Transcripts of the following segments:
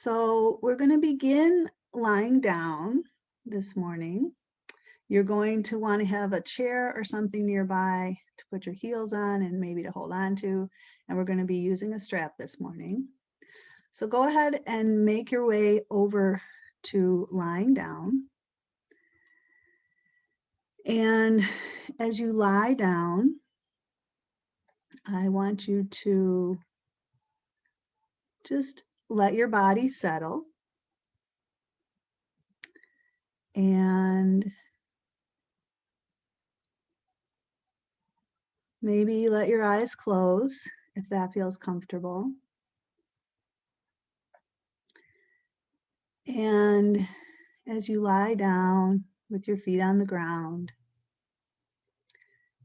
So we're going to begin lying down this morning. You're going to want to have a chair or something nearby to put your heels on and maybe to hold on to. And we're going to be using a strap this morning. So go ahead and make your way over to lying down. And as you lie down, I want you to just let your body settle. And maybe let your eyes close if that feels comfortable. And as you lie down with your feet on the ground,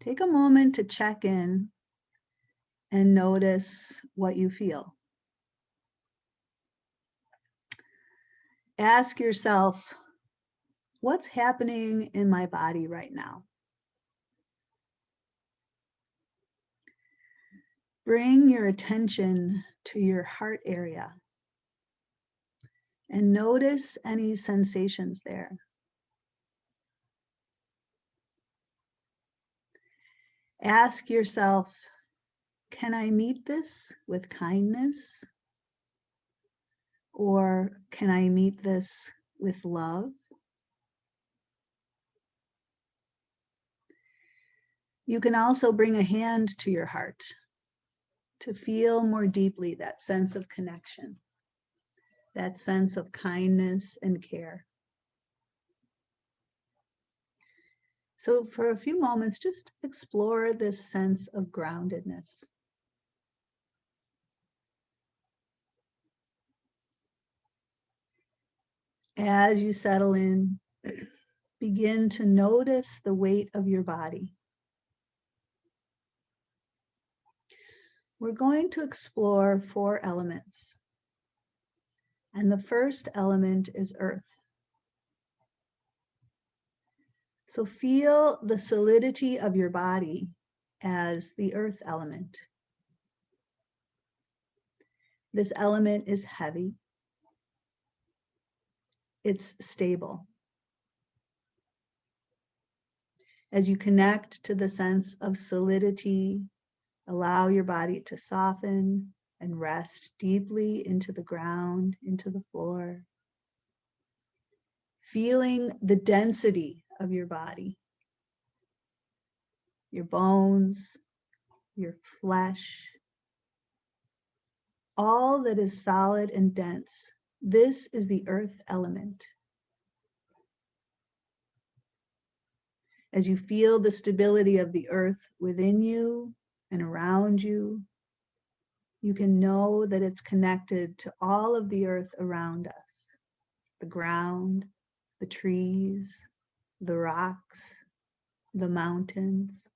take a moment to check in and notice what you feel. Ask yourself, what's happening in my body right now? Bring your attention to your heart area and notice any sensations there. Ask yourself, can I meet this with kindness? Or can I meet this with love? You can also bring a hand to your heart to feel more deeply that sense of connection, that sense of kindness and care. So for a few moments, just explore this sense of groundedness. As you settle in, begin to notice the weight of your body. We're going to explore 4 elements. And the first element is earth. So feel the solidity of your body as the earth element. This element is heavy. It's stable. As you connect to the sense of solidity, allow your body to soften and rest deeply into the ground, into the floor. Feeling the density of your body, your bones, your flesh, all that is solid and dense. This is the earth element. As you feel the stability of the earth within you and around you, you can know that it's connected to all of the earth around us, the ground, the trees, the rocks, the mountains,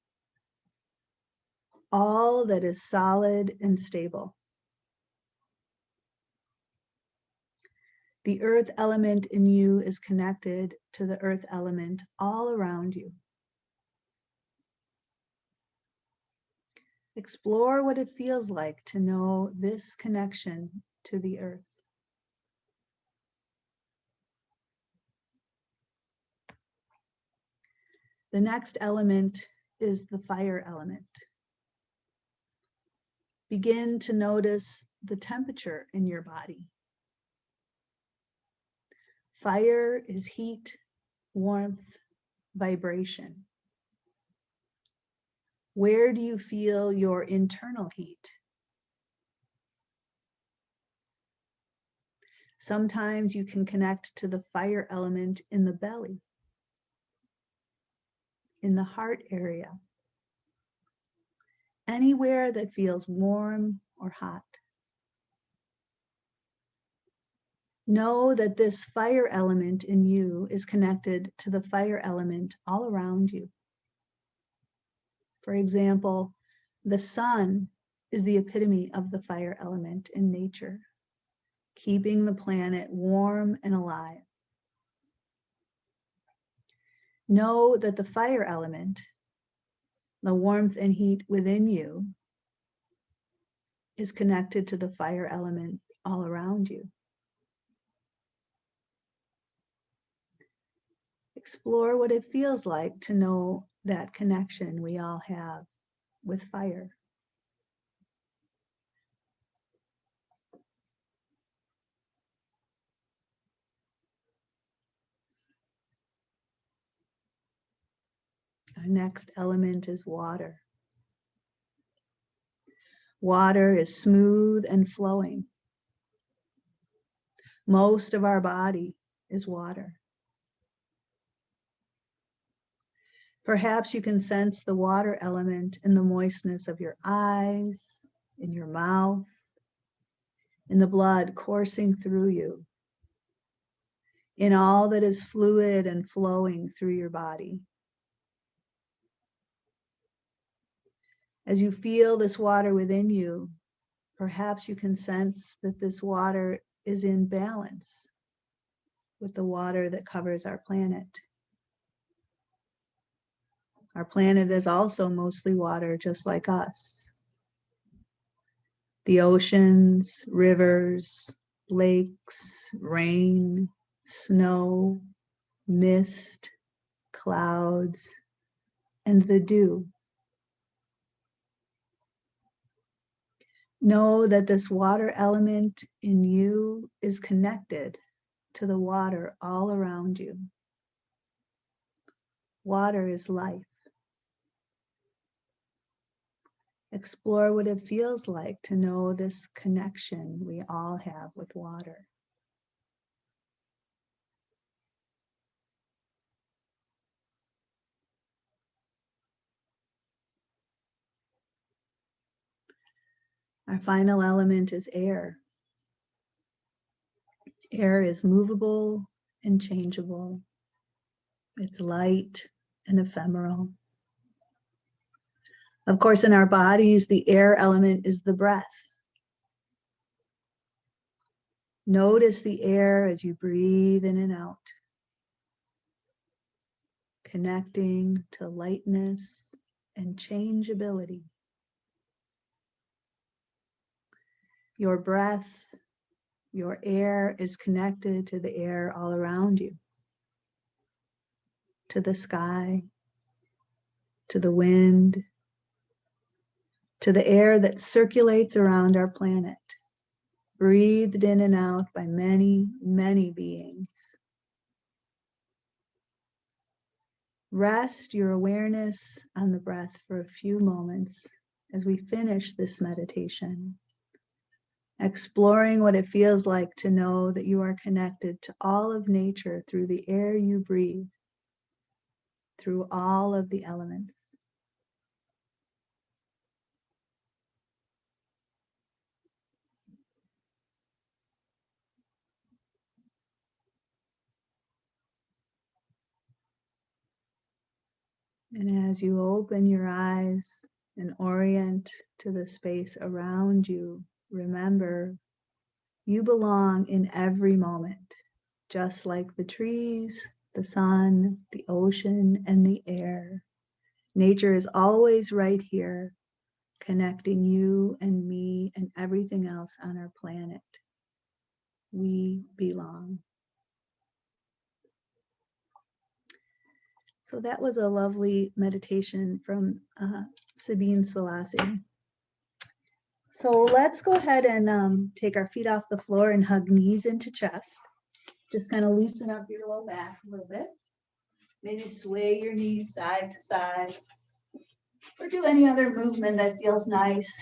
all that is solid and stable. The earth element in you is connected to the earth element all around you. Explore what it feels like to know this connection to the earth. The next element is the fire element. Begin to notice the temperature in your body. Fire is heat, warmth, vibration. Where do you feel your internal heat? Sometimes you can connect to the fire element in the belly, in the heart area, anywhere that feels warm or hot. Know that this fire element in you is connected to the fire element all around you. For example, the sun is the epitome of the fire element in nature, keeping the planet warm and alive. Know that the fire element, the warmth and heat within you, is connected to the fire element all around you. Explore what it feels like to know that connection we all have with fire. Our next element is water. Water is smooth and flowing. Most of our body is water. Perhaps you can sense the water element in the moistness of your eyes, in your mouth, in the blood coursing through you, in all that is fluid and flowing through your body. As you feel this water within you, perhaps you can sense that this water is in balance with the water that covers our planet. Our planet is also mostly water, just like us. The oceans, rivers, lakes, rain, snow, mist, clouds, and the dew. Know that this water element in you is connected to the water all around you. Water is life. Explore what it feels like to know this connection we all have with water. Our final element is air. Air is movable and changeable. It's light and ephemeral. Of course, in our bodies, the air element is the breath. Notice the air as you breathe in and out, connecting to lightness and changeability. Your breath, your air is connected to the air all around you, to the sky, to the wind, to the air that circulates around our planet, breathed in and out by many, many beings. Rest your awareness on the breath for a few moments as we finish this meditation, exploring what it feels like to know that you are connected to all of nature through the air you breathe, through all of the elements. And as you open your eyes and orient to the space around you, remember, you belong in every moment, just like the trees, the sun, the ocean, and the air. Nature is always right here, connecting you and me and everything else on our planet. We belong. So that was a lovely meditation from Sabine Selassie. So let's go ahead and take our feet off the floor and hug knees into chest. Just kind of loosen up your low back a little bit. Maybe sway your knees side to side, or do any other movement that feels nice.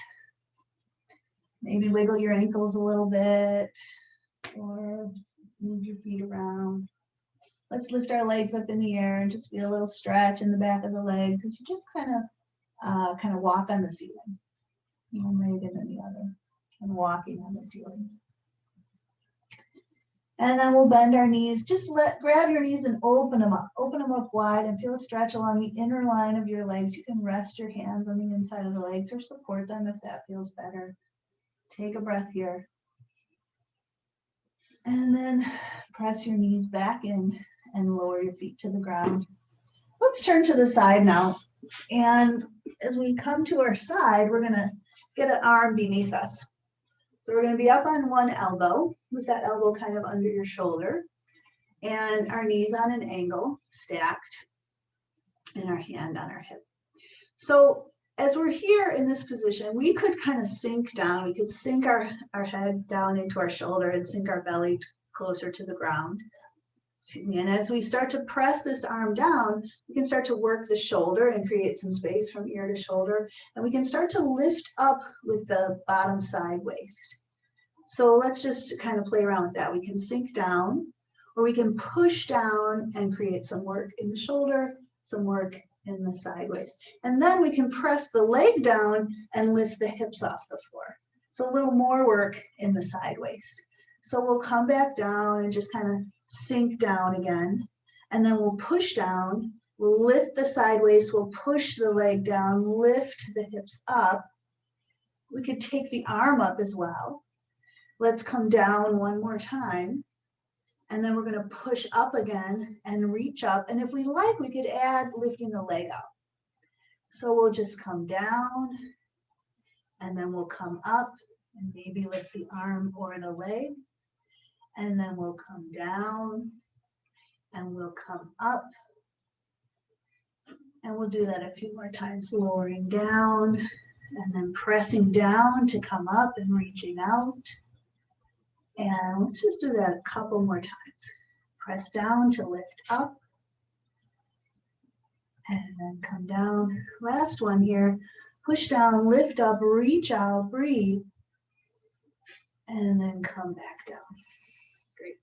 Maybe wiggle your ankles a little bit, or move your feet around. Let's lift our legs up in the air and just feel a little stretch in the back of the legs as you just kind of walk on the ceiling. One leg and then the other, and walking on the ceiling. And then we'll bend our knees. Just grab your knees and open them up wide and feel a stretch along the inner line of your legs. You can rest your hands on the inside of the legs or support them if that feels better. Take a breath here. And then press your knees back in and lower your feet to the ground. Let's turn to the side now. And as we come to our side, we're going to get an arm beneath us. So we're going to be up on one elbow with that elbow kind of under your shoulder. And our knees on an angle, stacked, and our hand on our hip. So as we're here in this position, we could kind of sink down. We could sink our head down into our shoulder and sink our belly closer to the ground. And as we start to press this arm down, we can start to work the shoulder and create some space from ear to shoulder. And we can start to lift up with the bottom side waist. So let's just kind of play around with that. We can sink down, or we can push down and create some work in the shoulder, some work in the side waist. And then we can press the leg down and lift the hips off the floor. So a little more work in the side waist. So we'll come back down and just kind of sink down again. And then we'll push down, we'll lift the side waist, we'll push the leg down, lift the hips up. We could take the arm up as well. Let's come down one more time. And then we're going to push up again and reach up. And if we like, we could add lifting the leg up. So we'll just come down, and then we'll come up and maybe lift the arm or the leg. And then we'll come down and we'll come up. And we'll do that a few more times, lowering down and then pressing down to come up and reaching out. And let's just do that a couple more times. Press down to lift up. And then come down. Last one here. Push down, lift up, reach out, breathe. And then come back down. Great.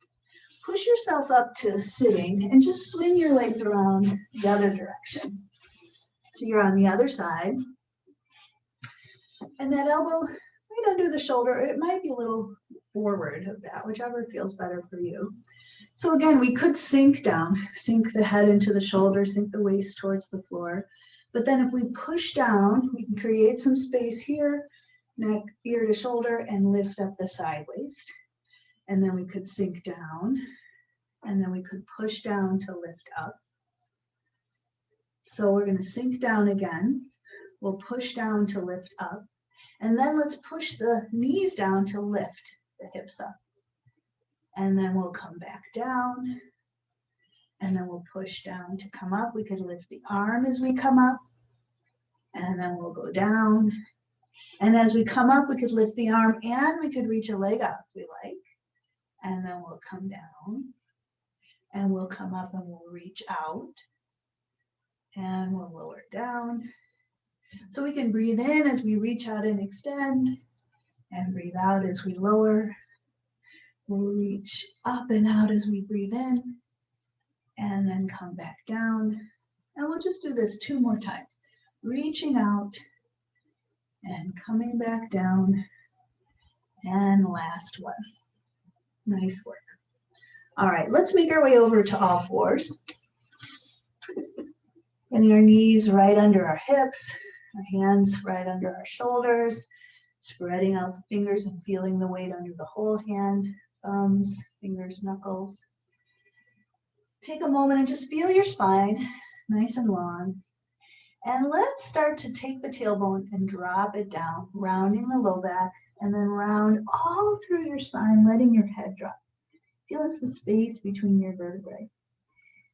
Push yourself up to sitting and just swing your legs around the other direction. So you're on the other side. And that elbow right under the shoulder, it might be a little forward of that, whichever feels better for you. So again, we could sink down, sink the head into the shoulder, sink the waist towards the floor. But then if we push down, we can create some space here, neck, ear to shoulder, and lift up the side waist. And then we could sink down, and then we could push down to lift up. So we're going to sink down again. We'll push down to lift up. And then let's push the knees down to lift the hips up. And then we'll come back down. And then we'll push down to come up. We could lift the arm as we come up. And then we'll go down. And as we come up, we could lift the arm and we could reach a leg up if we like. And then we'll come down. And we'll come up and we'll reach out. And we'll lower down. So we can breathe in as we reach out and extend, and breathe out as we lower. We'll reach up and out as we breathe in, and then come back down. And we'll just do this 2 more times. Reaching out and coming back down. And last one. Nice work. All right, let's make our way over to all fours. Getting our knees right under our hips. Our hands right under our shoulders, spreading out the fingers and feeling the weight under the whole hand, thumbs, fingers, knuckles. Take a moment and just feel your spine, nice and long. And let's start to take the tailbone and drop it down, rounding the low back, and then round all through your spine, letting your head drop. Feeling some space between your vertebrae.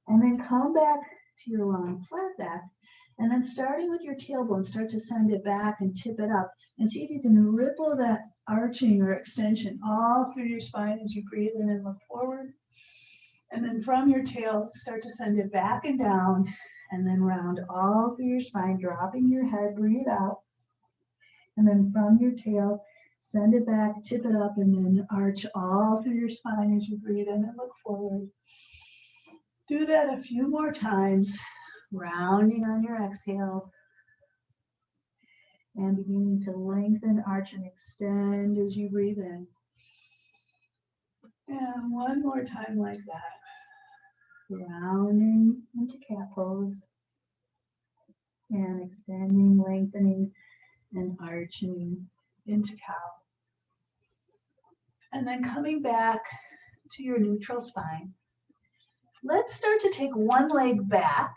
And then come back to your long flat back. And then starting with your tailbone, start to send it back and tip it up. And see if you can ripple that arching or extension all through your spine as you breathe in and look forward. And then from your tail, start to send it back and down. And then round all through your spine, dropping your head, breathe out. And then from your tail, send it back, tip it up, and then arch all through your spine as you breathe in and look forward. Do that a few more times. Rounding on your exhale and beginning to lengthen, arch, and extend as you breathe in. And one more time like that. Rounding into cat pose and extending, lengthening, and arching into cow. And then coming back to your neutral spine. Let's start to take one leg back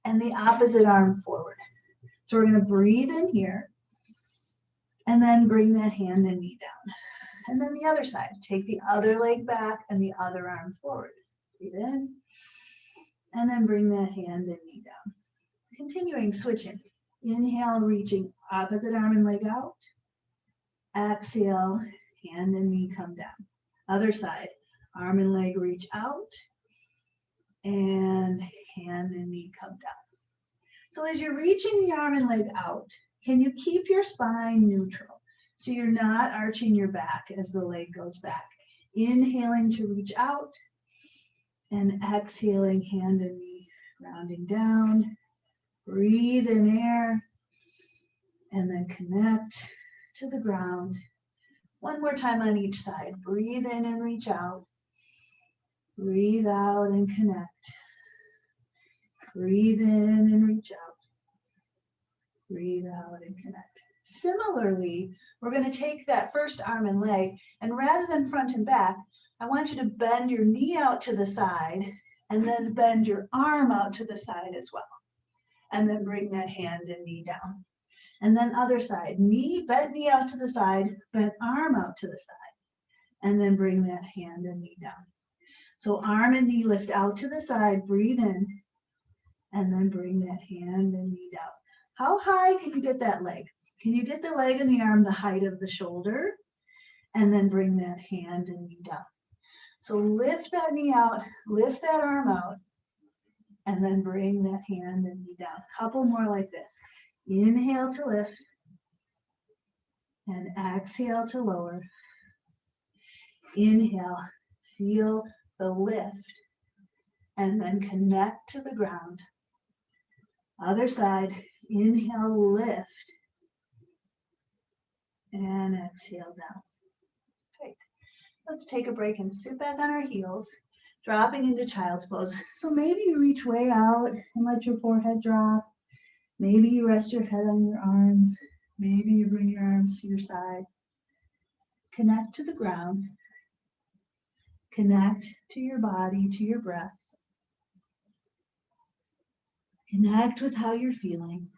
and the opposite arm forward. So we're going to breathe in here and then bring that hand and knee down. And then the other side, take the other leg back and the other arm forward. Breathe in. And then bring that hand and knee down. Continuing, switching. Inhale, reaching opposite arm and leg out. Exhale, hand and knee come down. Other side, arm and leg reach out. And hand and knee come down. So as you're reaching the arm and leg out, can you keep your spine neutral? So you're not arching your back as the leg goes back. Inhaling to reach out and exhaling, hand and knee rounding down. Breathe in air and then connect to the ground. One more time on each side. Breathe in and reach out. Breathe out and connect. Breathe in and reach out. Breathe out and connect. Similarly, we're going to take that first arm and leg, and rather than front and back, I want you to bend your knee out to the side and then bend your arm out to the side as well. And then bring that hand and knee down. And then other side, bent knee out to the side, bent arm out to the side. And then bring that hand and knee down. So arm and knee lift out to the side, breathe in, and then bring that hand and knee down. How high can you get that leg? Can you get the leg and the arm the height of the shoulder? And then bring that hand and knee down. So lift that knee out, lift that arm out, and then bring that hand and knee down. Couple more like this. Inhale to lift, and exhale to lower. Inhale, feel the lift, and then connect to the ground. Other side, inhale, lift, and exhale down. Great. Let's take a break and sit back on our heels, dropping into child's pose. So maybe you reach way out and let your forehead drop. Maybe you rest your head on your arms. Maybe you bring your arms to your side. Connect to the ground. Connect to your body, to your breath. Connect with how you're feeling.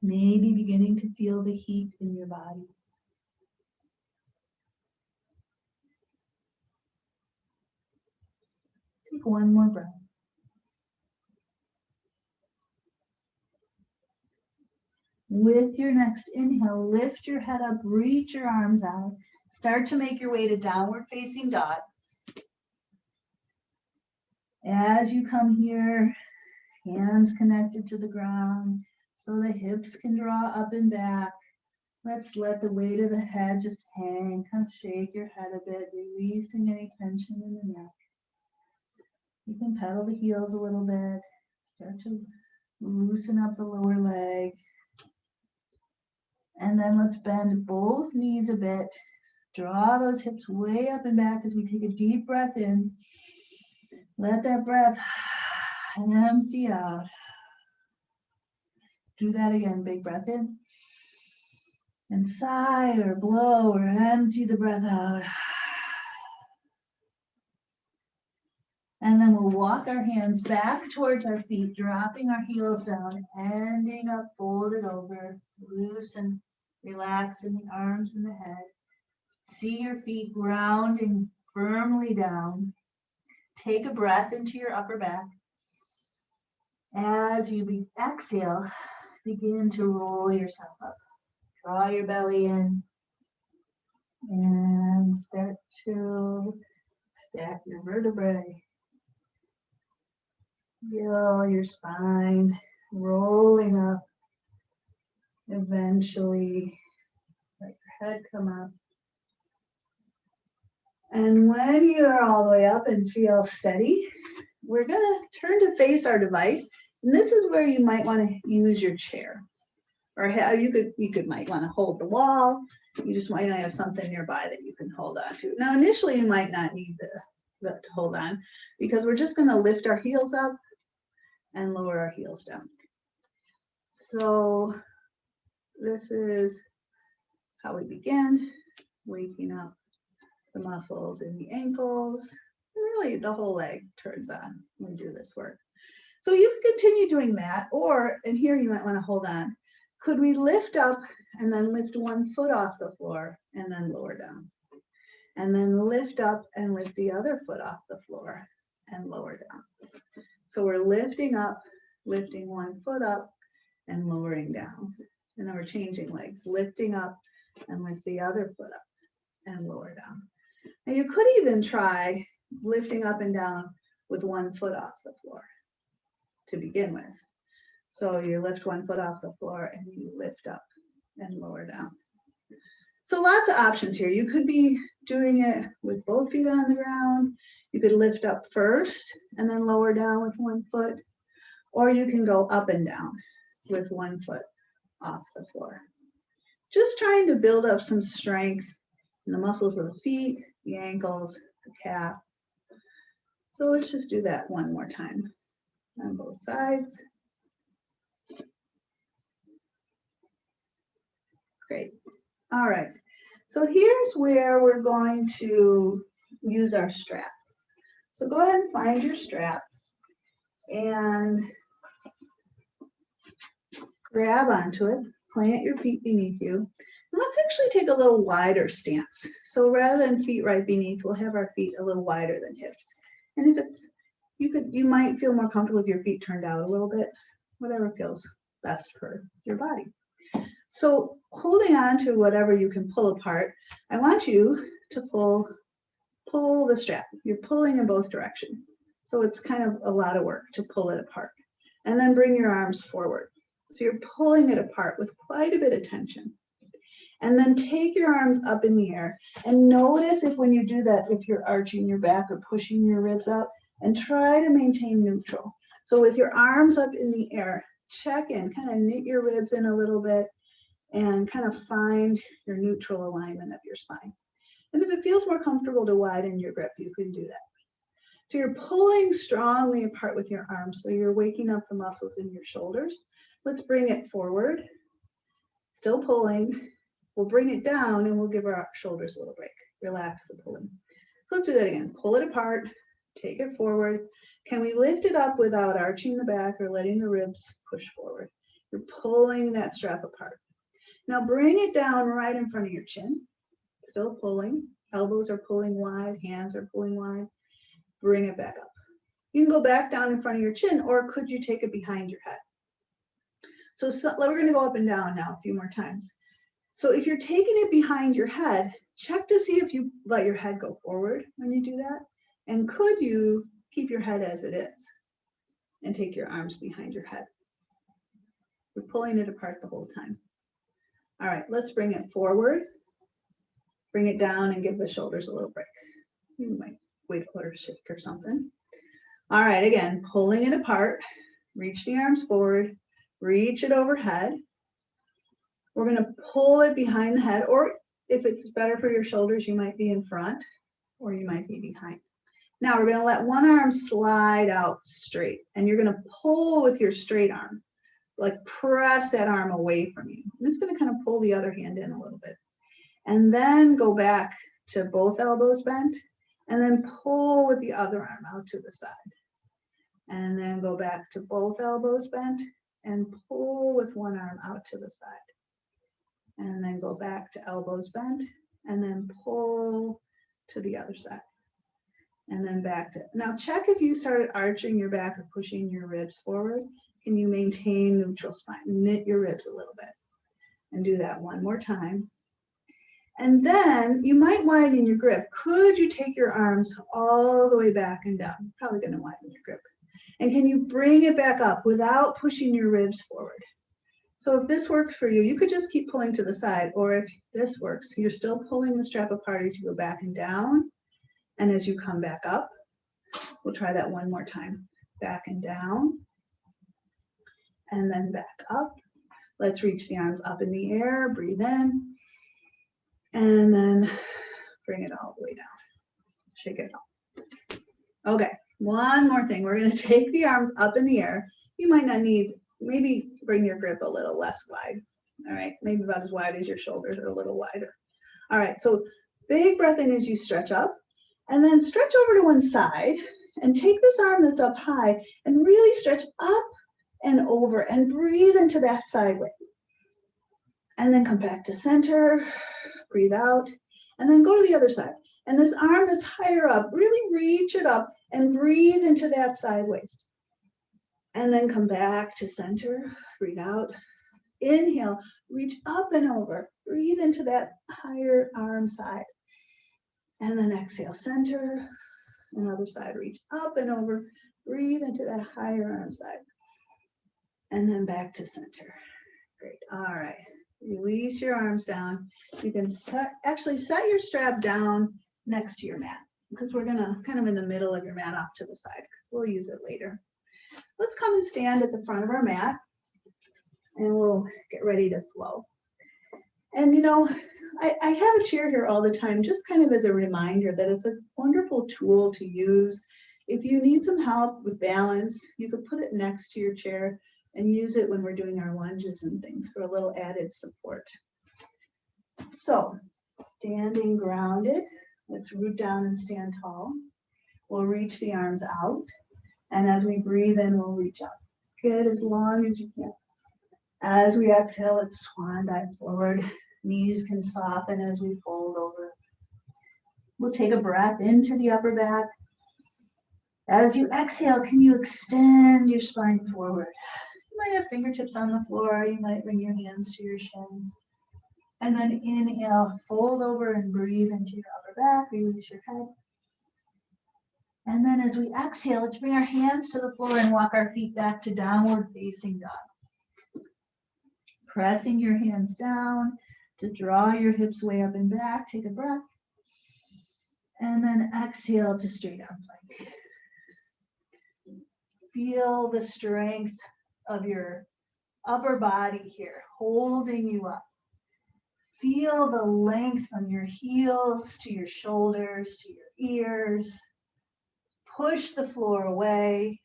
Maybe beginning to feel the heat in your body. Take one more breath. With your next inhale, lift your head up, reach your arms out. Start to make your way to downward facing dog. As you come here, hands connected to the ground so the hips can draw up and back. Let's let the weight of the head just hang, kind of shake your head a bit, releasing any tension in the neck. You can pedal the heels a little bit, start to loosen up the lower leg. And then let's bend both knees a bit. Draw those hips way up and back as we take a deep breath in. Let that breath empty out. Do that again, big breath in. And sigh or blow or empty the breath out. And then we'll walk our hands back towards our feet, dropping our heels down, ending up folded over, loosen, relax in the arms and the head. See your feet grounding firmly down. Take a breath into your upper back. As you exhale, begin to roll yourself up. Draw your belly in and start to stack your vertebrae. Feel your spine rolling up. Eventually, let your head come up. And when you're all the way up and feel steady, we're going to turn to face our device. And this is where you might want to use your chair. Or might want to hold the wall. You just might have something nearby that you can hold on to. Now, initially, you might not need to hold on because we're just going to lift our heels up and lower our heels down. So this is how we begin, waking up the muscles in the ankles. And really, the whole leg turns on when we do this work. So you can continue doing that, and here you might want to hold on. Could we lift up and then lift one foot off the floor and then lower down? And then lift up and lift the other foot off the floor and lower down. So we're lifting up, lifting one foot up and lowering down. And then we're changing legs, lifting up and lift the other foot up and lower down. And you could even try lifting up and down with one foot off the floor to begin with. So you lift one foot off the floor and you lift up and lower down. So lots of options here. You could be doing it with both feet on the ground. You could lift up first and then lower down with one foot, or you can go up and down with one foot off the floor. Just trying to build up some strength in the muscles of the feet, the ankles, the calf. So let's just do that one more time on both sides. Great. All right. So here's where we're going to use our strap. So go ahead and find your strap and grab onto it, plant your feet beneath you. And let's actually take a little wider stance. So rather than feet right beneath, we'll have our feet a little wider than hips. And if it's, you might feel more comfortable with your feet turned out a little bit, whatever feels best for your body. So holding on to whatever you can pull apart, I want you to pull the strap. You're pulling in both directions. So it's kind of a lot of work to pull it apart. And then bring your arms forward. So you're pulling it apart with quite a bit of tension. And then take your arms up in the air and notice if when you do that, if you're arching your back or pushing your ribs out, and try to maintain neutral. So with your arms up in the air, check in, kind of knit your ribs in a little bit and kind of find your neutral alignment of your spine. And if it feels more comfortable to widen your grip, you can do that. So you're pulling strongly apart with your arms, so you're waking up the muscles in your shoulders. Let's bring it forward, still pulling. We'll bring it down and we'll give our shoulders a little break. Relax the pulling. So let's do that again. Pull it apart, take it forward. Can we lift it up without arching the back or letting the ribs push forward? You're pulling that strap apart. Now bring it down right in front of your chin. Still pulling. Elbows are pulling wide, hands are pulling wide. Bring it back up. You can go back down in front of your chin, or could you take it behind your head? So we're going to go up and down now a few more times. So if you're taking it behind your head, check to see if you let your head go forward when you do that. And could you keep your head as it is and take your arms behind your head? We're pulling it apart the whole time. All right, let's bring it forward. Bring it down and give the shoulders a little break. You might wiggle or shake or something. All right, again, pulling it apart. Reach the arms forward. Reach it overhead. We're going to pull it behind the head, or if it's better for your shoulders, you might be in front or you might be behind. Now we're going to let one arm slide out straight, and you're going to pull with your straight arm, like press that arm away from you. And it's going to kind of pull the other hand in a little bit. And then go back to both elbows bent, and then pull with the other arm out to the side. And then go back to both elbows bent and pull with one arm out to the side. And then go back to elbows bent and then pull to the other side. And then back to, now check if you started arching your back or pushing your ribs forward. Can you maintain neutral spine? Knit your ribs a little bit. And do that one more time. And then you might widen your grip. Could you take your arms all the way back and down? You're probably going to widen your grip. And can you bring it back up without pushing your ribs forward? So if this works for you, you could just keep pulling to the side. Or if this works, you're still pulling the strap apart as you go back and down. And as you come back up, we'll try that one more time. Back and down. And then back up. Let's reach the arms up in the air. Breathe in. And then bring it all the way down. Shake it off. Okay, one more thing. We're going to take the arms up in the air. You might not need, maybe bring your grip a little less wide. All right, maybe about as wide as your shoulders or a little wider. All right, so big breath in as you stretch up, and then stretch over to one side and take this arm that's up high and really stretch up and over and breathe into that sideways. And then come back to center. Breathe out, and then go to the other side. And this arm that's higher up, really reach it up and breathe into that side waist. And then come back to center, breathe out. Inhale, reach up and over, breathe into that higher arm side. And then exhale, center, another side, reach up and over, breathe into that higher arm side. And then back to center. Great, all right. Release your arms down. You can actually set your strap down next to your mat because we're gonna kind of in the middle of your mat off to the side. We'll use it later. Let's come and stand at the front of our mat and we'll get ready to flow. And you know, I have a chair here all the time, just kind of as a reminder that it's a wonderful tool to use. If you need some help with balance, you could put it next to your chair and use it when we're doing our lunges and things for a little added support. So, standing grounded, let's root down and stand tall. We'll reach the arms out, and as we breathe in, we'll reach up. Good, as long as you can. As we exhale, let's swan dive forward. Knees can soften as we fold over. We'll take a breath into the upper back. As you exhale, can you extend your spine forward? You might have fingertips on the floor. You might bring your hands to your shins. And then inhale, fold over and breathe into your upper back. Release your head. And then as we exhale, let's bring our hands to the floor and walk our feet back to downward facing dog. Pressing your hands down to draw your hips way up and back. Take a breath. And then exhale to straight arm plank. Feel the strength of your upper body here, holding you up. Feel the length from your heels to your shoulders, to your ears. Push the floor away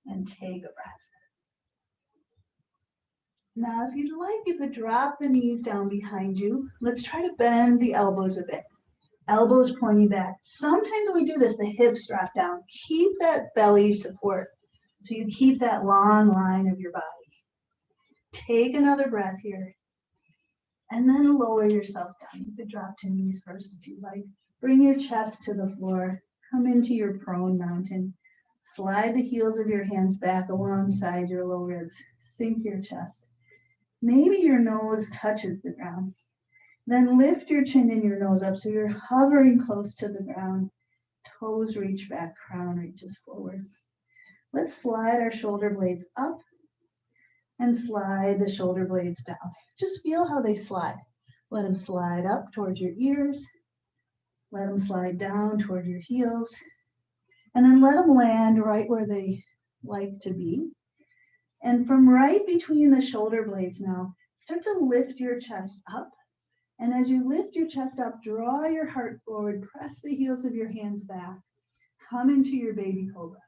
and take a breath. Now, if you'd like, you could drop the knees down behind you. Let's try to bend the elbows a bit. Elbows pointing back. Sometimes when we do this, the hips drop down. Keep that belly support so you keep that long line of your body. Take another breath here. And then lower yourself down. You could drop to knees first if you like. Bring your chest to the floor. Come into your prone mountain. Slide the heels of your hands back alongside your low ribs. Sink your chest. Maybe your nose touches the ground. Then lift your chin and your nose up so you're hovering close to the ground. Toes reach back, crown reaches forward. Let's slide our shoulder blades up and slide the shoulder blades down. Just feel how they slide. Let them slide up towards your ears. Let them slide down toward your heels. And then let them land right where they like to be. And from right between the shoulder blades now, start to lift your chest up. And as you lift your chest up, draw your heart forward, press the heels of your hands back. Come into your baby cobra.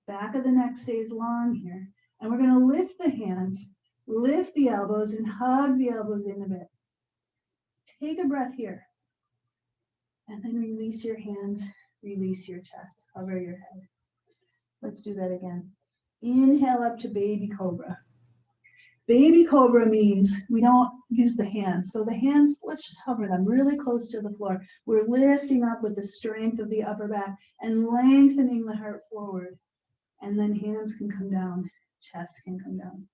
Back of the neck stays long here. And we're going to lift the hands, lift the elbows, and hug the elbows in a bit. Take a breath here. And then release your hands, release your chest, hover your head. Let's do that again. Inhale up to baby cobra. Baby cobra means we don't use the hands. So the hands, let's just hover them really close to the floor. We're lifting up with the strength of the upper back and lengthening the heart forward. And then hands can come down, chest can come down.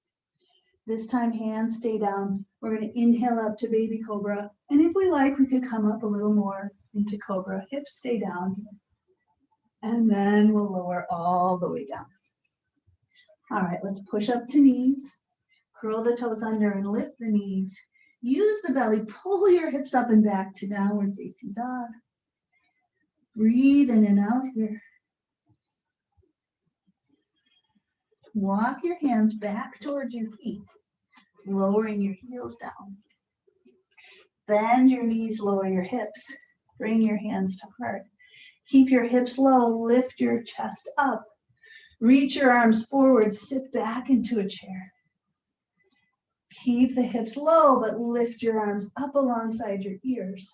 This time hands stay down. We're going to inhale up to baby cobra. And if we like, we could come up a little more into cobra. Hips stay down here. And then we'll lower all the way down. All right, let's push up to knees. Curl the toes under and lift the knees. Use the belly, pull your hips up and back to downward facing dog. Breathe in and out here. Walk your hands back towards your feet, lowering your heels down. Bend your knees, lower your hips. Bring your hands to heart. Keep your hips low, lift your chest up. Reach your arms forward, sit back into a chair. Keep the hips low, but lift your arms up alongside your ears.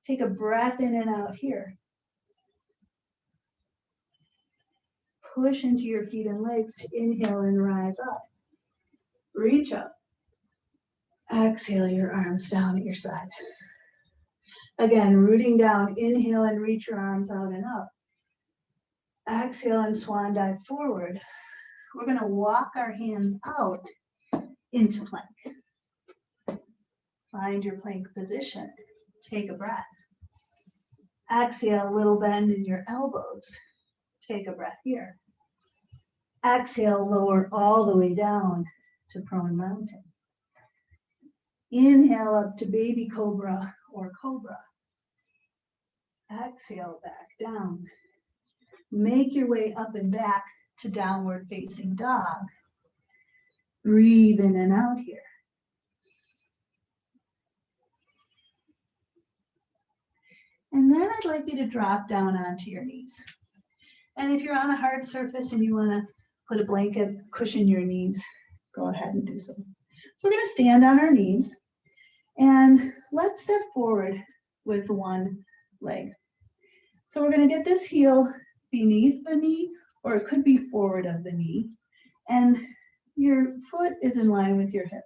Take a breath in and out here. Push into your feet and legs to inhale and rise up. Reach up. Exhale your arms down at your side. Again, rooting down, inhale and reach your arms out and up. Exhale and swan dive forward. We're going to walk our hands out into plank. Find your plank position. Take a breath. Exhale, a little bend in your elbows. Take a breath here. Exhale, lower all the way down to prone mountain. Inhale up to baby cobra or cobra. Exhale back down. Make your way up and back to downward facing dog. Breathe in and out here. And then I'd like you to drop down onto your knees. And if you're on a hard surface and you want to put a blanket, cushion your knees, go ahead and do so. So we're going to stand on our knees and let's step forward with one leg. So we're going to get this heel beneath the knee, or it could be forward of the knee, and your foot is in line with your hip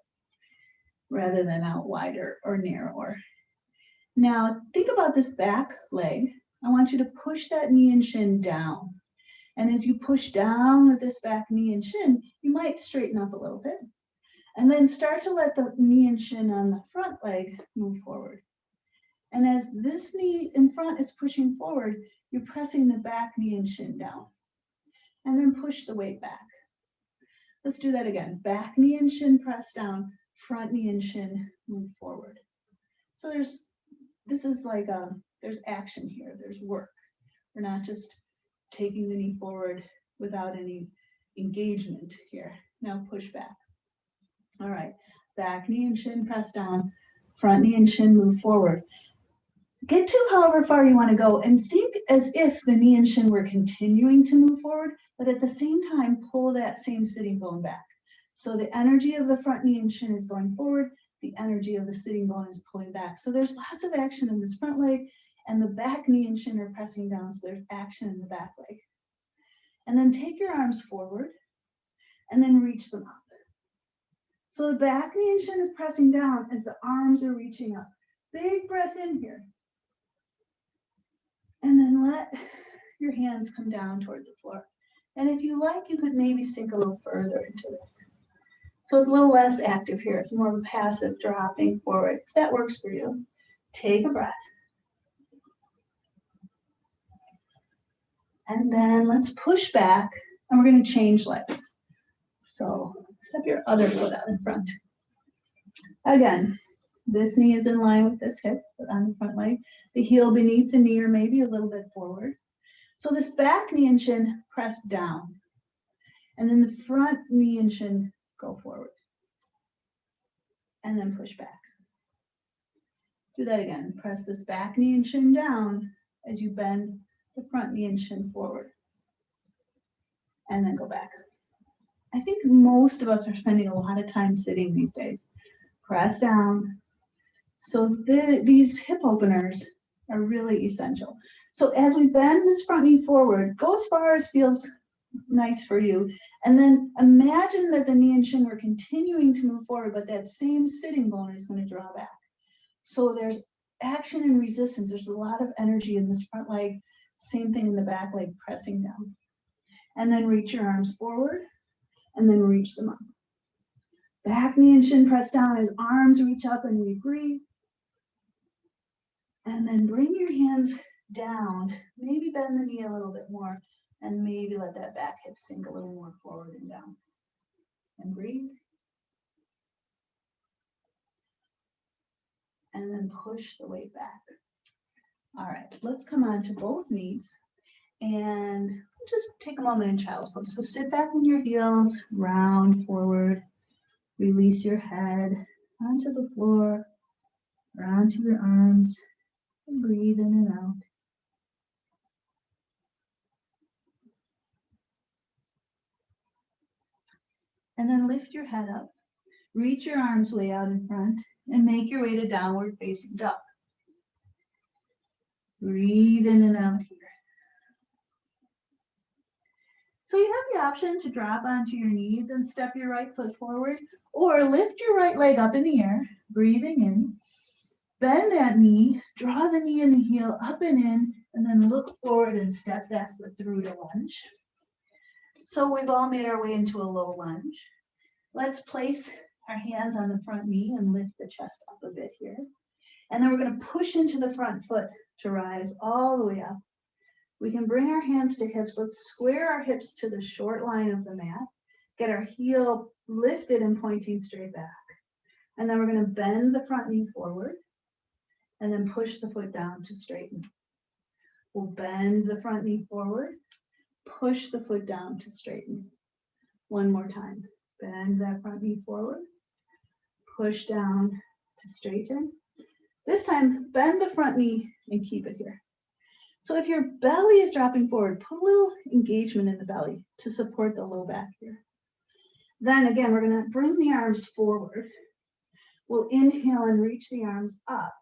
rather than out wider or narrower. Now think about this back leg. I want you to push that knee and shin down. And as you push down with this back knee and shin, you might straighten up a little bit. And then start to let the knee and shin on the front leg move forward. And as this knee in front is pushing forward, you're pressing the back knee and shin down. And then push the weight back. Let's do that again. Back knee and shin press down, front knee and shin move forward. So there's action here, there's work. We're not just taking the knee forward without any engagement here. Now push back. All right, back knee and shin press down, front knee and shin move forward. Get to however far you want to go and think as if the knee and shin were continuing to move forward, but at the same time, pull that same sitting bone back. So the energy of the front knee and shin is going forward, the energy of the sitting bone is pulling back. So there's lots of action in this front leg, and the back knee and shin are pressing down, so there's action in the back leg. And then take your arms forward, and then reach them up. So the back knee and shin is pressing down as the arms are reaching up. Big breath in here. And then let your hands come down toward the floor. And if you like, you could maybe sink a little further into this. So it's a little less active here. It's more of a passive dropping forward. If that works for you, take a breath. And then let's push back, and we're going to change legs. So step your other foot out in front. Again, this knee is in line with this hip on the front leg. The heel beneath the knee or maybe a little bit forward. So this back knee and shin press down. And then the front knee and shin go forward. And then push back. Do that again. Press this back knee and shin down as you bend the front knee and shin forward. And then go back. I think most of us are spending a lot of time sitting these days. Press down. So these hip openers are really essential. So as we bend this front knee forward, go as far as feels nice for you. And then imagine that the knee and shin were continuing to move forward, but that same sitting bone is going to draw back. So there's action and resistance. There's a lot of energy in this front leg. Same thing in the back leg, pressing down. And then reach your arms forward and then reach them up. Back knee and shin press down as arms reach up and we breathe. And then bring your hands down. Maybe bend the knee a little bit more and maybe let that back hip sink a little more forward and down. And breathe. And then push the weight back. All right, let's come on to both knees and just take a moment in child's pose. So sit back on your heels, round forward, release your head onto the floor, or onto your arms, and breathe in and out. And then lift your head up, reach your arms way out in front, and make your way to downward facing dog. Breathe in and out here. So you have the option to drop onto your knees and step your right foot forward, or lift your right leg up in the air, breathing in, bend that knee, Draw the knee and the heel up and in, and then look forward and step that foot through to lunge. So we've all made our way into a low lunge. Let's place our hands on the front knee and lift the chest up a bit here. And then we're going to push into the front foot to rise all the way up. We can bring our hands to hips. Let's square our hips to the short line of the mat. Get our heel lifted and pointing straight back. And then we're going to bend the front knee forward and then push the foot down to straighten. We'll bend the front knee forward, push the foot down to straighten. One more time. Bend that front knee forward, push down to straighten. This time, bend the front knee and keep it here. So if your belly is dropping forward, put a little engagement in the belly to support the low back here. Then again, we're going to bring the arms forward. We'll inhale and reach the arms up.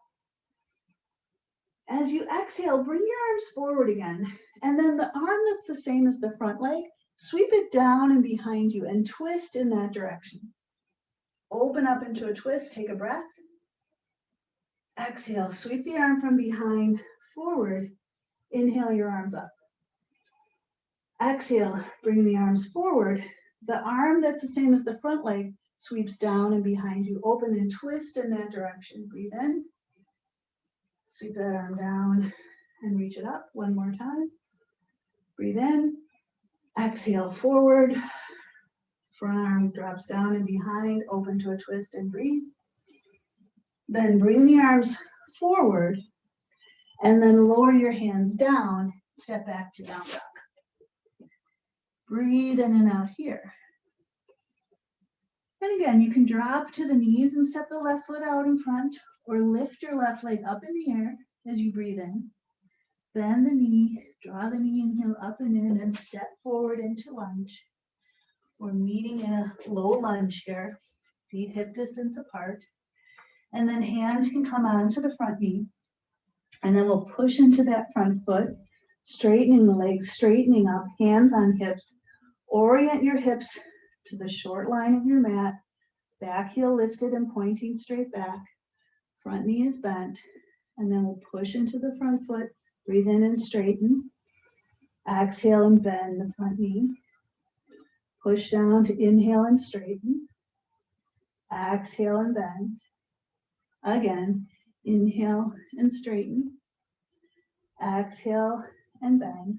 As you exhale, bring your arms forward again. And then the arm that's the same as the front leg, sweep it down and behind you and twist in that direction. Open up into a twist, take a breath. Exhale, sweep the arm from behind forward. Inhale your arms up. Exhale, bring the arms forward. The arm that's the same as the front leg sweeps down and behind you. Open and twist in that direction. Breathe in. Sweep that arm down and reach it up. One more time. Breathe in. Exhale forward. Front arm drops down and behind. Open to a twist and breathe. Then bring the arms forward and then lower your hands down. Step back to down dog. Breathe in and out here. And again, you can drop to the knees and step the left foot out in front, or lift your left leg up in the air as you breathe in. Bend the knee, draw the knee and heel up and in, and step forward into lunge. We're meeting in a low lunge here, feet hip distance apart. And then hands can come onto the front knee. And then we'll push into that front foot, straightening the legs, straightening up, hands on hips. Orient your hips to the short line of your mat, back heel lifted and pointing straight back. Front knee is bent, and then we'll push into the front foot, breathe in and straighten. Exhale and bend the front knee. Push down to inhale and straighten. Exhale and bend. Again, inhale and straighten. Exhale and bend.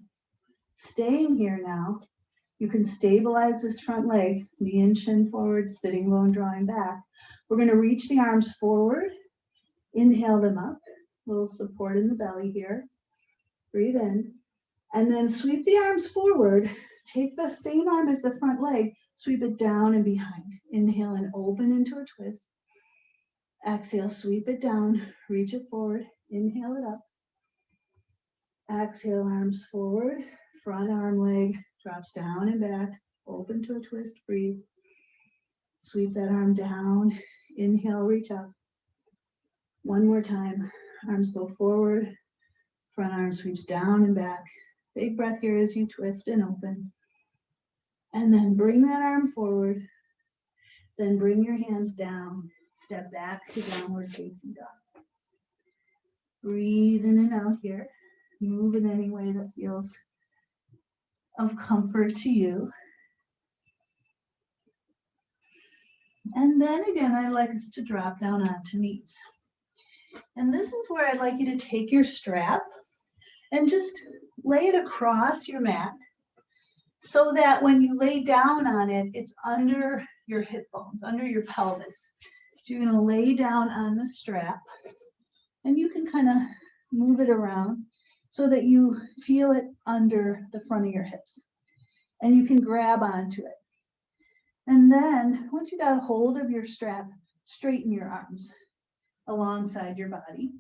Staying here now, you can stabilize this front leg, knee and shin forward, sitting bone drawing back. We're going to reach the arms forward. Inhale them up, a little support in the belly here. Breathe in, and then sweep the arms forward. Take the same arm as the front leg, sweep it down and behind. Inhale and open into a twist. Exhale, sweep it down, reach it forward, inhale it up. Exhale, arms forward, front arm leg drops down and back, open to a twist, breathe. Sweep that arm down, inhale, reach up. One more time, arms go forward, front arm sweeps down and back. Big breath here as you twist and open. And then bring that arm forward, then bring your hands down, step back to downward facing dog. Breathe in and out here, move in any way that feels of comfort to you. And then again, I'd like us to drop down onto knees. And this is where I'd like you to take your strap and just lay it across your mat so that when you lay down on it, it's under your hip bones, under your pelvis. So you're going to lay down on the strap and you can kind of move it around so that you feel it under the front of your hips and you can grab onto it. And then once you got a hold of your strap, straighten your arms alongside your body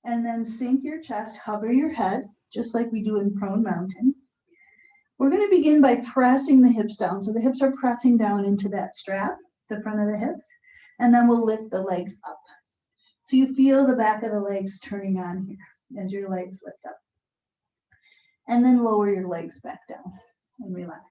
and then sink your chest, hover your head, just like we do in prone mountain. We're going to begin by pressing the hips down. So the hips are pressing down into that strap, the front of the hips, and then we'll lift the legs up. So you feel the back of the legs turning on here as your legs lift up. And then lower your legs back down and relax.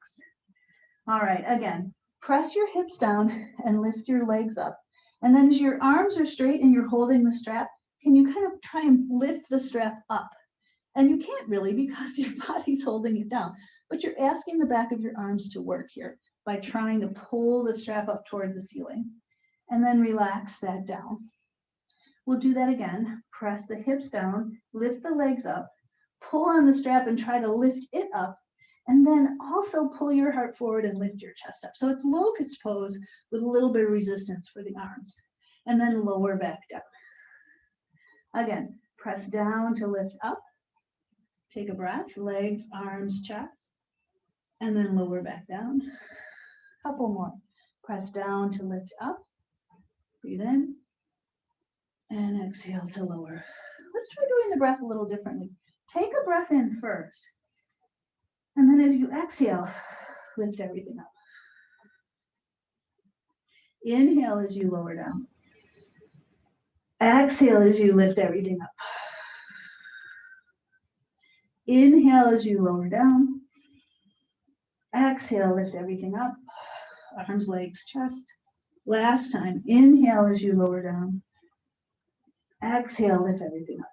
All right, again, press your hips down and lift your legs up. And then as your arms are straight and you're holding the strap, can you kind of try and lift the strap up? And you can't really because your body's holding it down, but you're asking the back of your arms to work here by trying to pull the strap up toward the ceiling and then relax that down. We'll do that again. Press the hips down, lift the legs up, pull on the strap and try to lift it up, and then also pull your heart forward and lift your chest up. So it's locust pose with a little bit of resistance for the arms, and then lower back down. Again, press down to lift up. Take a breath, legs, arms, chest, and then lower back down. Couple more. Press down to lift up. Breathe in. And exhale to lower. Let's try doing the breath a little differently. Take a breath in first. And then as you exhale, lift everything up. Inhale as you lower down. Exhale as you lift everything up. Inhale as you lower down. Exhale, lift everything up. Arms, legs, chest. Last time. Inhale as you lower down. Exhale, lift everything up.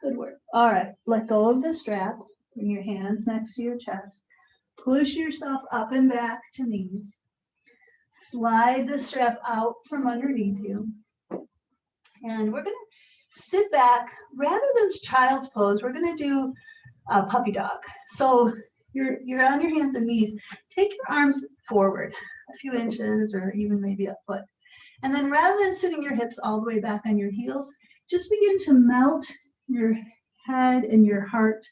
Good work. All right, let go of the strap. Bring your hands next to your chest. Push yourself up and back to knees. Slide the strap out from underneath you. And we're going to sit back. Rather than child's pose, we're going to do a puppy dog. So you're on your hands and knees. Take your arms forward a few inches or even maybe a foot. And then rather than sitting your hips all the way back on your heels, just begin to melt your head and your heart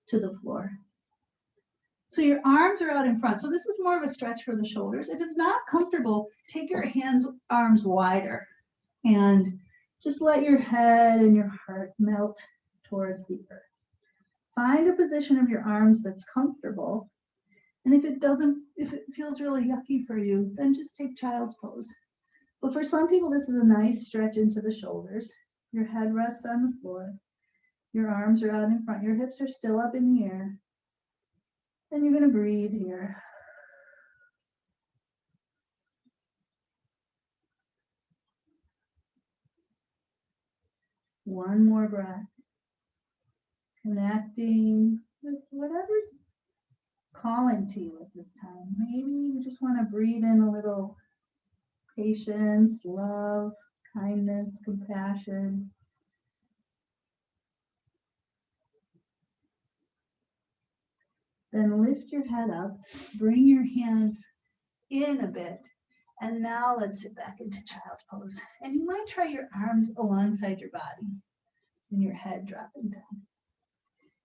to the floor. So your arms are out in front. So this is more of a stretch for the shoulders. If it's not comfortable, take your arms wider and just let your head and your heart melt towards the earth. Find a position of your arms that's comfortable. And if it feels really yucky for you, then just take child's pose. But for some people, this is a nice stretch into the shoulders. Your head rests on the floor. Your arms are out in front. Your hips are still up in the air. And you're going to breathe here. One more breath. Connecting with whatever's calling to you at this time. Maybe you just want to breathe in a little patience, love, kindness, compassion. Then lift your head up, bring your hands in a bit, and now let's sit back into child's pose. And you might try your arms alongside your body and your head dropping down.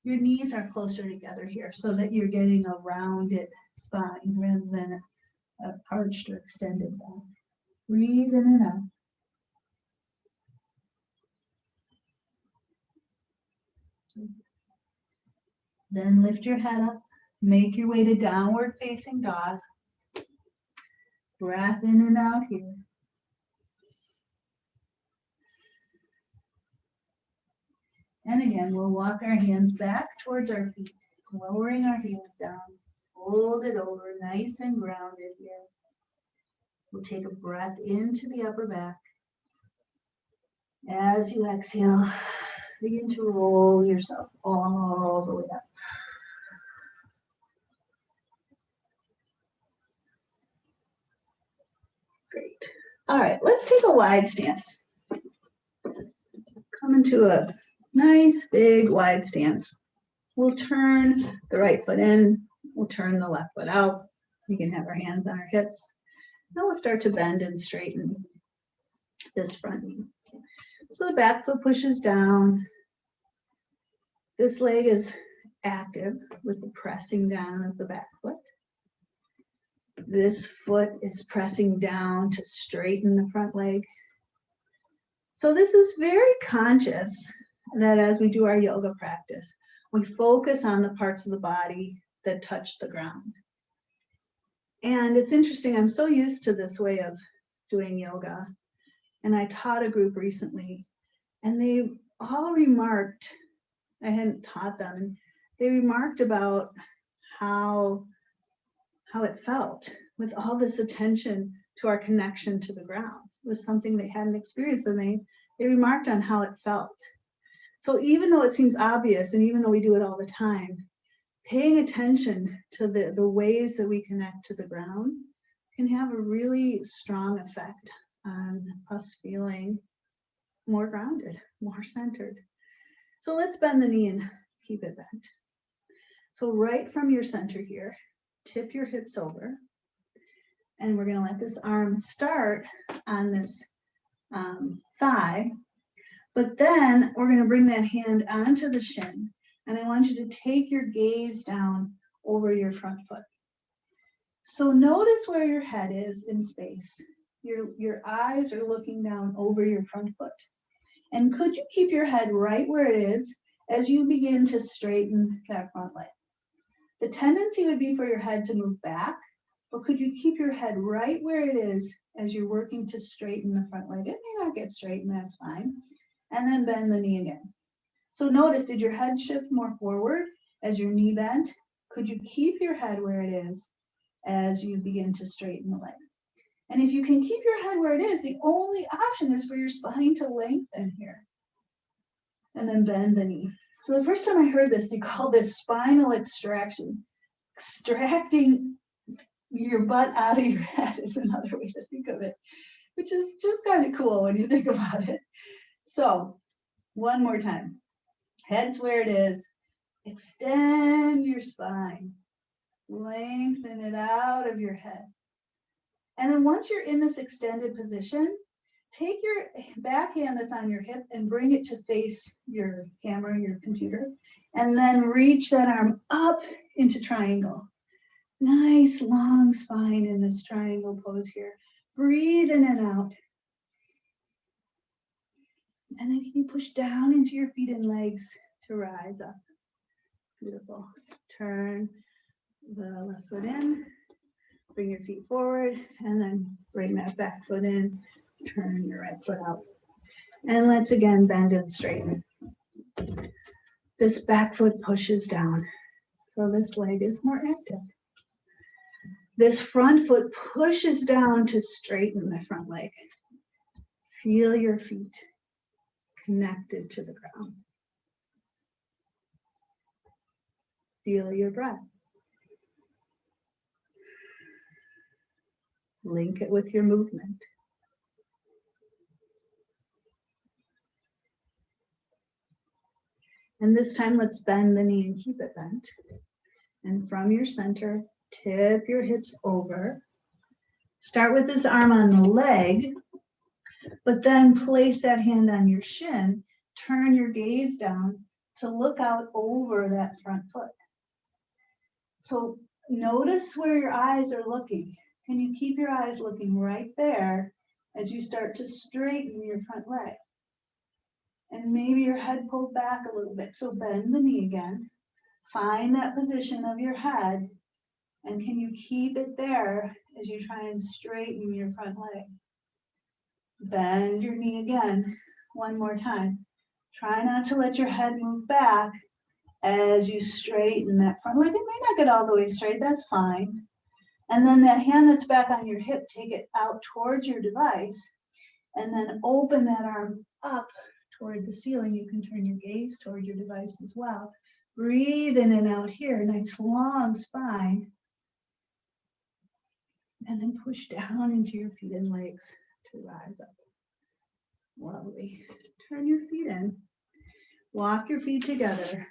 Your knees are closer together here so that you're getting a rounded spine rather than an arched or extended back. Breathe in and out. Then lift your head up. Make your way to downward facing dog. Breath in and out here. And again, we'll walk our hands back towards our feet, lowering our heels down. Hold it over, nice and grounded here. We'll take a breath into the upper back. As you exhale, begin to roll yourself all the way up. Great. All right, let's take a wide stance. Come into a nice, big, wide stance. We'll turn the right foot in. We'll turn the left foot out. We can have our hands on our hips. Now we'll start to bend and straighten this front knee. So the back foot pushes down. This leg is active with the pressing down of the back foot. This foot is pressing down to straighten the front leg. So this is very conscious that as we do our yoga practice, we focus on the parts of the body that touch the ground. And it's interesting, I'm so used to this way of doing yoga. And I taught a group recently, and they all remarked, I hadn't taught them, and they remarked about how it felt with all this attention to our connection to the ground. was something they hadn't experienced, and they remarked on how it felt. So even though it seems obvious, and even though we do it all the time, paying attention to the ways that we connect to the ground can have a really strong effect on us feeling more grounded, more centered. So let's bend the knee and keep it bent. So right from your center here, tip your hips over, and we're going to let this arm start on this thigh, but then we're going to bring that hand onto the shin, and I want you to take your gaze down over your front foot. So notice where your head is in space. Your eyes are looking down over your front foot. And could you keep your head right where it is as you begin to straighten that front leg? The tendency would be for your head to move back, but could you keep your head right where it is as you're working to straighten the front leg? It may not get straight, and that's fine. And then bend the knee again. So notice, did your head shift more forward as your knee bent? Could you keep your head where it is as you begin to straighten the leg? And if you can keep your head where it is, the only option is for your spine to lengthen here. And then bend the knee. So the first time I heard this, they called this spinal extraction. Extracting your butt out of your head is another way to think of it, which is just kind of cool when you think about it. So one more time. Head's where it is. Extend your spine. Lengthen it out of your head. And then once you're in this extended position, take your back hand that's on your hip and bring it to face your camera, your computer, and then reach that arm up into triangle. Nice long spine in this triangle pose here. Breathe in and out. And then can you push down into your feet and legs to rise up? Beautiful. Turn the left foot in. Bring your feet forward, and then bring that back foot in. Turn your right foot out. And let's again bend and straighten. This back foot pushes down, so this leg is more active. This front foot pushes down to straighten the front leg. Feel your feet connected to the ground. Feel your breath. Link it with your movement. And this time, let's bend the knee and keep it bent. And from your center, tip your hips over. Start with this arm on the leg, but then place that hand on your shin. Turn your gaze down to look out over that front foot. So notice where your eyes are looking. Can you keep your eyes looking right there as you start to straighten your front leg? And maybe your head pulled back a little bit. So bend the knee again. Find that position of your head. And can you keep it there as you try and straighten your front leg? Bend your knee again. One more time. Try not to let your head move back as you straighten that front leg. It may not get all the way straight. That's fine. And then that hand that's back on your hip, take it out towards your device. And then open that arm up toward the ceiling. You can turn your gaze toward your device as well. Breathe in and out here. Nice long spine. And then push down into your feet and legs to rise up. Lovely. Turn your feet in. Walk your feet together.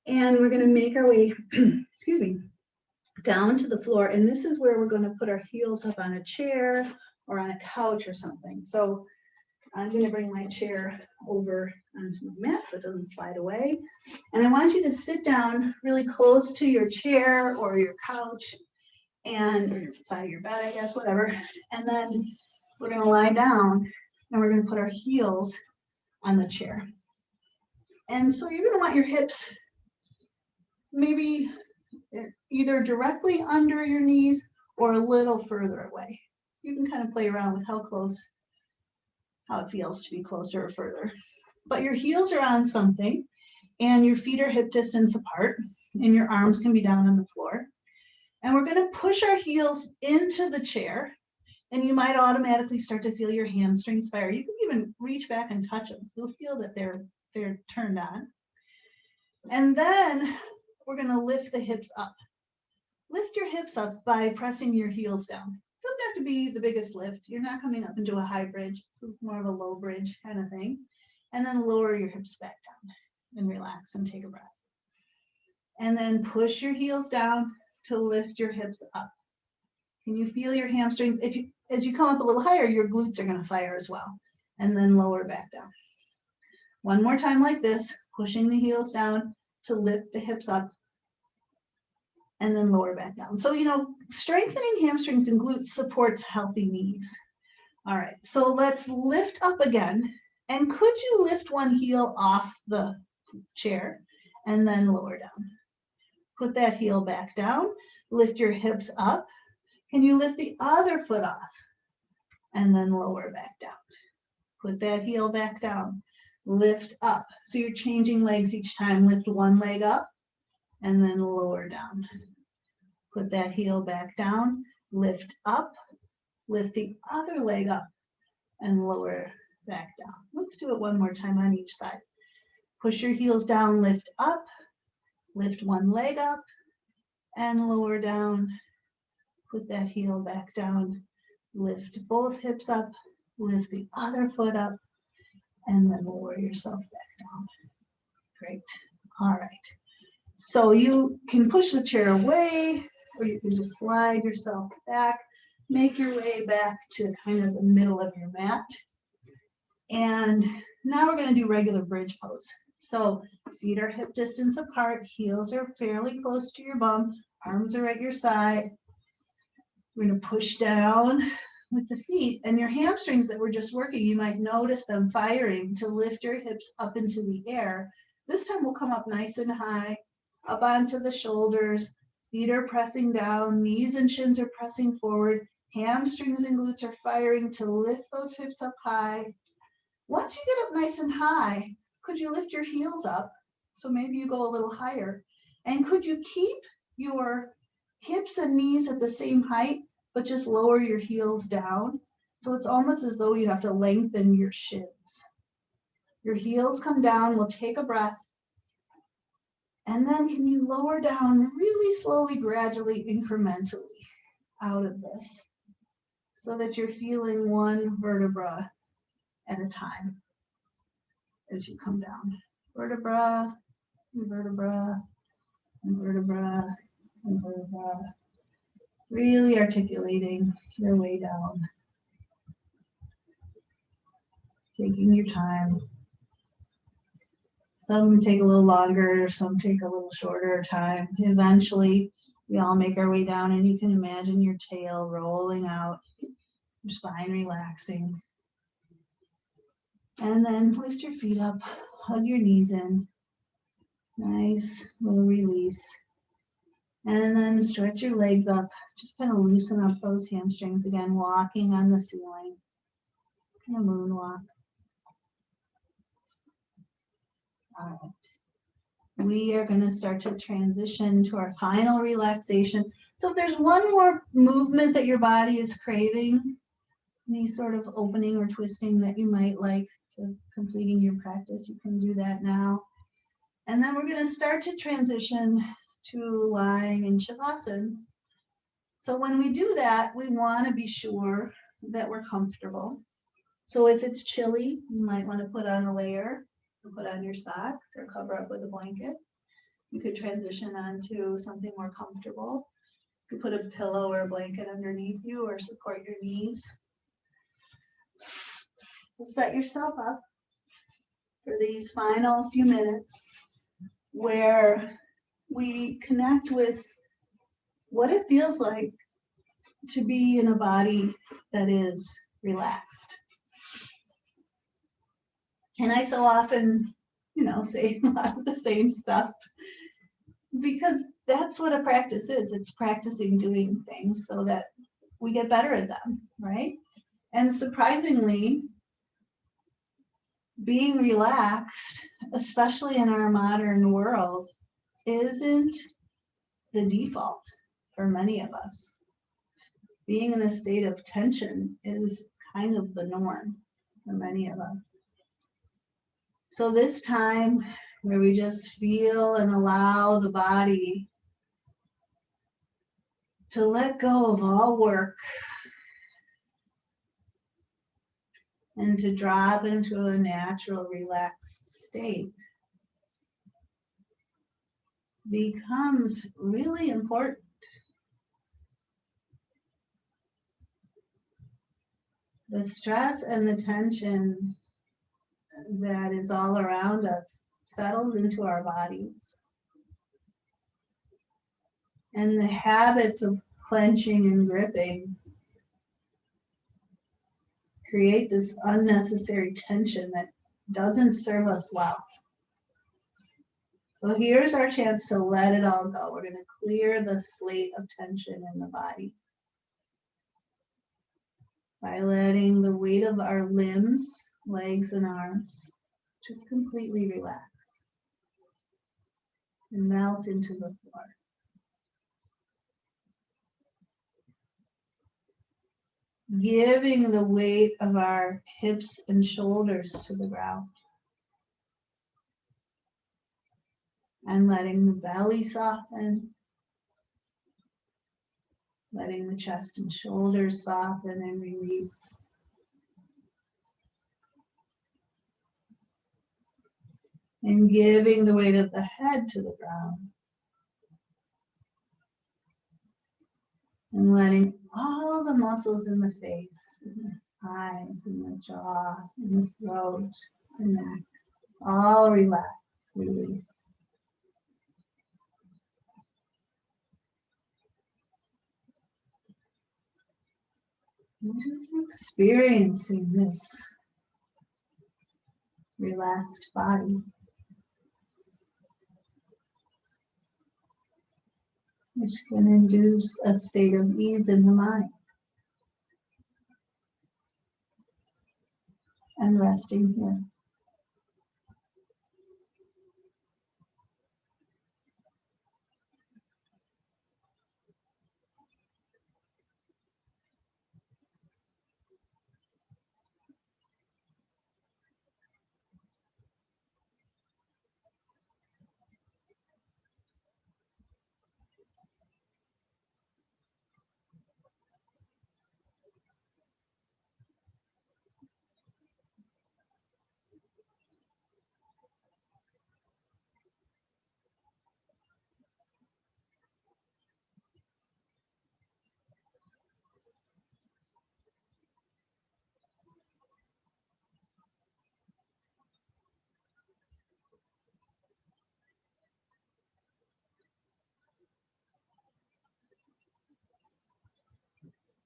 And we're going to make our way, excuse me, down to the floor. And this is where we're going to put our heels up on a chair or on a couch or something. So I'm going to bring my chair over onto my mat so it doesn't slide away. And I want you to sit down really close to your chair or your couch and or your side of your bed, I guess, whatever. And then we're going to lie down and we're going to put our heels on the chair. And so you're going to want your hips maybe either directly under your knees or a little further away. You can kind of play around with how it feels to be closer or further. But your heels are on something and your feet are hip distance apart and your arms can be down on the floor. And we're going to push our heels into the chair And you might automatically start to feel your hamstrings fire. You can even reach back and touch them. You'll feel that they're turned on. And then we're going to lift the hips up. Lift your hips up by pressing your heels down. Doesn't have to be the biggest lift. You're not coming up into a high bridge. It's more of a low bridge kind of thing. And then lower your hips back down and relax and take a breath. And then push your heels down to lift your hips up. Can you feel your hamstrings? As you come up a little higher, your glutes are going to fire as well. And then lower back down. One more time like this, pushing the heels down to lift the hips up. And then lower back down. So, strengthening hamstrings and glutes supports healthy knees. All right, so let's lift up again. And could you lift one heel off the chair and then lower down? Put that heel back down, lift your hips up. Can you lift the other foot off and then lower back down? Put that heel back down, lift up. So you're changing legs each time. Lift one leg up and then lower down. Put that heel back down, lift up, lift the other leg up and lower back down. Let's do it one more time on each side. Push your heels down, lift up, lift one leg up and lower down. Put that heel back down, lift both hips up, lift the other foot up, and then lower yourself back down. Great. All right. So you can push the chair away, or you can just slide yourself back, make your way back to kind of the middle of your mat. And now we're going to do regular bridge pose. So feet are hip distance apart, heels are fairly close to your bum, arms are at your side. We're going to push down with the feet, and your hamstrings that we're just working, you might notice them firing to lift your hips up into the air. This time we'll come up nice and high, up onto the shoulders, feet are pressing down, knees and shins are pressing forward, hamstrings and glutes are firing to lift those hips up high. Once you get up nice and high, could you lift your heels up? So maybe you go a little higher. And could you keep your hips and knees at the same height, but just lower your heels down? So it's almost as though you have to lengthen your shins. Your heels come down, we'll take a breath. And then can you lower down really slowly, gradually, incrementally out of this so that you're feeling one vertebra at a time as you come down. Vertebra, and vertebra, and vertebra, and vertebra. Really articulating your way down. Taking your time. Some take a little longer, some take a little shorter time. Eventually, we all make our way down, and you can imagine your tail rolling out, your spine relaxing. And then lift your feet up, hug your knees in. Nice little release. And then stretch your legs up. Just kind of loosen up those hamstrings again, walking on the ceiling. Kind of moonwalk. All right. We are going to start to transition to our final relaxation. So if there's one more movement that your body is craving, any sort of opening or twisting that you might like for completing your practice, you can do that now. And then we're going to start to transition to lying in Shavasana. So when we do that, we want to be sure that we're comfortable. So if it's chilly, you might want to put on a layer, or put on your socks, or cover up with a blanket. You could transition onto something more comfortable. You could put a pillow or a blanket underneath you or support your knees. So set yourself up for these final few minutes where we connect with what it feels like to be in a body that is relaxed. And I so often, say a lot of the same stuff because that's what a practice is. It's practicing doing things so that we get better at them, right? And surprisingly, being relaxed, especially in our modern world, isn't the default for many of us. being in a state of tension is kind of the norm for many of us. So this time where we just feel and allow the body to let go of all work and to drop into a natural, relaxed state becomes really important. The stress and the tension that is all around us settles into our bodies. And the habits of clenching and gripping create this unnecessary tension that doesn't serve us well. So here's our chance to let it all go. We're going to clear the slate of tension in the body by letting the weight of our limbs, legs, and arms just completely relax and melt into the floor. Giving the weight of our hips and shoulders to the ground. And letting the belly soften. Letting the chest and shoulders soften and release. And giving the weight of the head to the ground. And letting all the muscles in the face, and the eyes, and the jaw, and the throat, the neck, all relax, release. And just experiencing this relaxed body. Which can induce a state of ease in the mind. And resting here.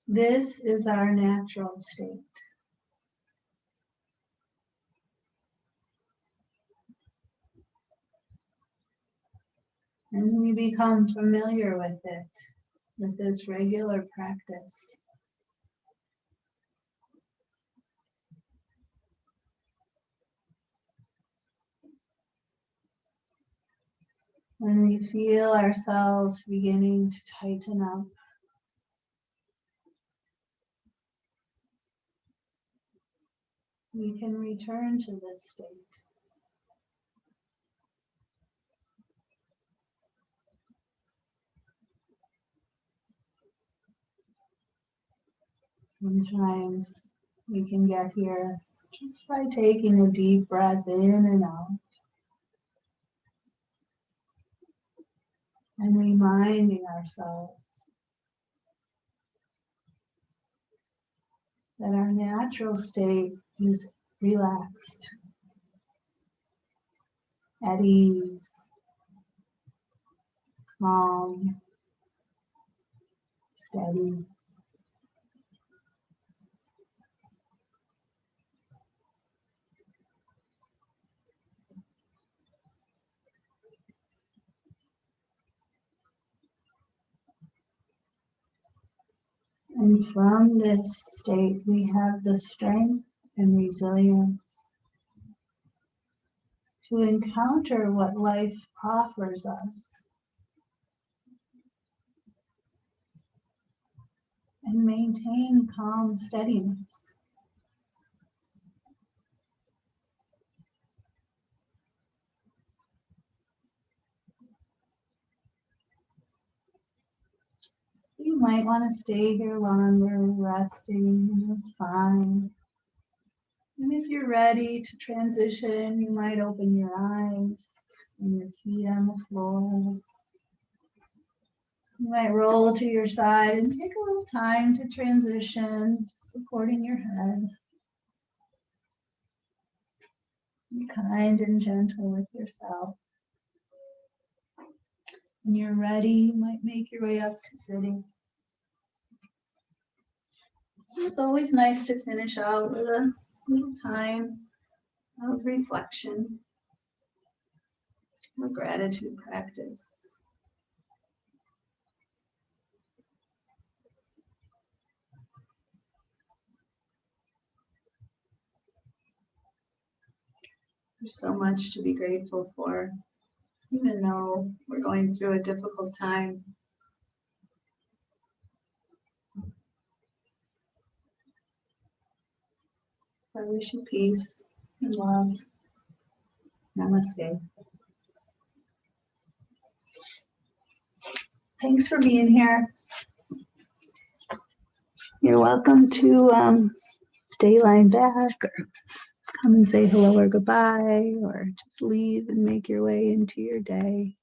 This is our natural state. And we become familiar with it, with this regular practice. When we feel ourselves beginning to tighten up, we can return to this state. Sometimes we can get here just by taking a deep breath in and out. And reminding ourselves that our natural state is relaxed, at ease, calm, steady. And from this state, we have the strength and resilience to encounter what life offers us. and maintain calm steadiness. So you might want to stay here longer, resting, and that's fine. And if you're ready to transition, you might open your eyes and your feet on the floor. You might roll to your side and take a little time to transition, supporting your head. Be kind and gentle with yourself. When you're ready, you might make your way up to sitting. It's always nice to finish out with a little time of reflection or gratitude practice. There's so much to be grateful for, even though we're going through a difficult time. So I wish you peace and love. Namaste. Thanks for being here. You're welcome to stay lying back or come and say hello or goodbye, or just leave and make your way into your day.